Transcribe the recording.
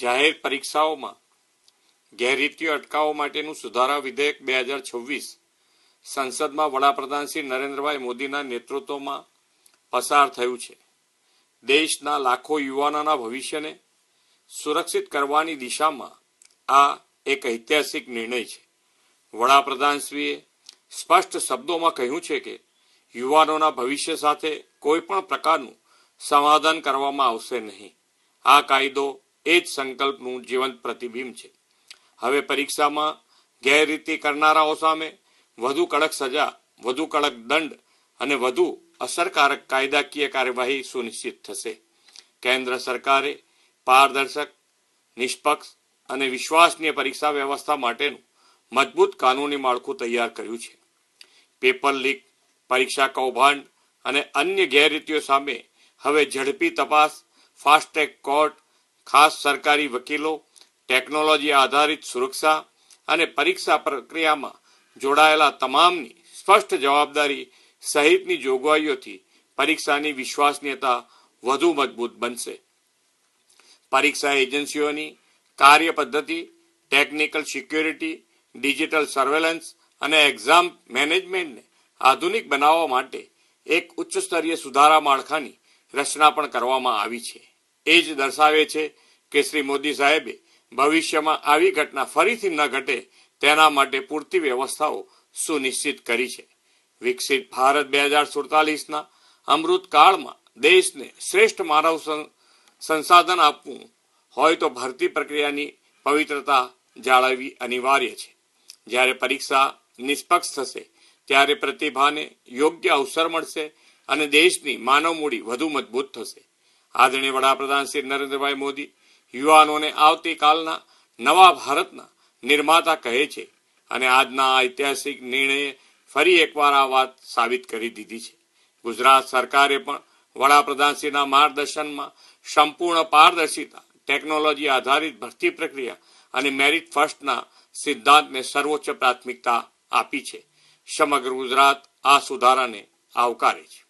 જાહેર પરીક્ષાઓમાં ગેરરીતિઓ અટકાવવા માટેનું સુધારા વિધેયક 2026 સંસદમાં વડાપ્રધાન શ્રી નરેન્દ્રભાઈ મોદીના નેતૃત્વમાં પસાર થયું છે. દેશના લાખો યુવાનોના ભવિષ્યને સુરક્ષિત કરવાની દિશામાં આ એક ઐતિહાસિક નિર્ણય છે. વડાપ્રધાનશ્રીએ સ્પષ્ટ શબ્દોમાં કહ્યું છે કે યુવાનોના ભવિષ્ય સાથે કોઈ પણ પ્રકારનું સમાધાન કરવામાં આવશે નહીં. આ કાયદો એ જ સંકલ્પનું જીવંત પ્રતિબિંબ છે. હવે પરીક્ષામાં ગેરરીતિ કરનારાઓ સામે વધુ કડક સજા, વધુ કડક દંડ અને વધુ અસરકારક કાયદાકીય કાર્યવાહી સુનિશ્ચિત થશે. કેન્દ્ર સરકારે પારદર્શક, નિષ્પક્ષ અને વિશ્વસનીય પરીક્ષા વ્યવસ્થા માટેનું મજબૂત કાનૂની માળખું તૈયાર કર્યું છે. પેપર લીક, પરીક્ષા કૌભાંડ અને અન્ય ગેરરીતિઓ સામે હવે ઝડપી તપાસ, ફાસ્ટ ટ્રેક કોર્ટ, ખાસ સરકારી વકીલો, ટેકનોલોજી આધારિત સુરક્ષા અને પરીક્ષા પ્રક્રિયામાં જોડાયેલા તમામની સ્પષ્ટ જવાબદારી સહિતની જોગવાઈઓથી પરીક્ષાની વિશ્વસનીયતા વધુ મજબૂત બનશે. પરીક્ષા એજન્સીઓની કાર્ય પદ્ધતિ, ટેકનિકલ સિક્યોરિટી, ડિજિટલ સર્વેલન્સ અને એક્ઝામ મેનેજમેન્ટને આધુનિક બનાવવા માટે એક ઉચ્ચ સ્તરીય સુધારા માળખાની રચના પણ કરવામાં આવી છે. એ જ દર્શાવે છે કે શ્રી મોદી સાહેબે ભવિષ્યમાં આવી ઘટના ફરીથી ન ઘટે તેના માટે પૂરતી વ્યવસ્થાઓ સુનિશ્ચિત કરી છે. વિકસિત ભારત 2047ના અમૃતકાળમાં દેશને શ્રેષ્ઠ માનવ સંસાધન આપવું હોય તો ભરતી પ્રક્રિયાની પવિત્રતા જાળવવી અનિવાર્ય છે. જ્યારે પરીક્ષા નિષ્પક્ષ થશે ત્યારે પ્રતિભાને યોગ્ય અવસર મળશે અને દેશની માનવ મૂડી વધુ મજબૂત થશે. આદરણીય વડાપ્રધાન શ્રી નરેન્દ્રભાઈ મોદી યુવાનોને આવતીકાલના નવા ભારતના નિર્માતા કહે છે અને આજના આ ઐતિહાસિક નિર્ણયે ફરી એકવાર આ વાત સાબિત કરી દીધી છે. ગુજરાત સરકારે પણ વડાપ્રધાનશ્રીના માર્ગદર્શનમાં સંપૂર્ણ પારદર્શિતા, ટેકનોલોજી આધારિત ભરતી પ્રક્રિયા અને મેરિટ ફર્સ્ટના સિદ્ધાંતને સર્વોચ્ચ પ્રાથમિકતા આપી છે. સમગ્ર ગુજરાત આ સુધારાને આવકારે છે.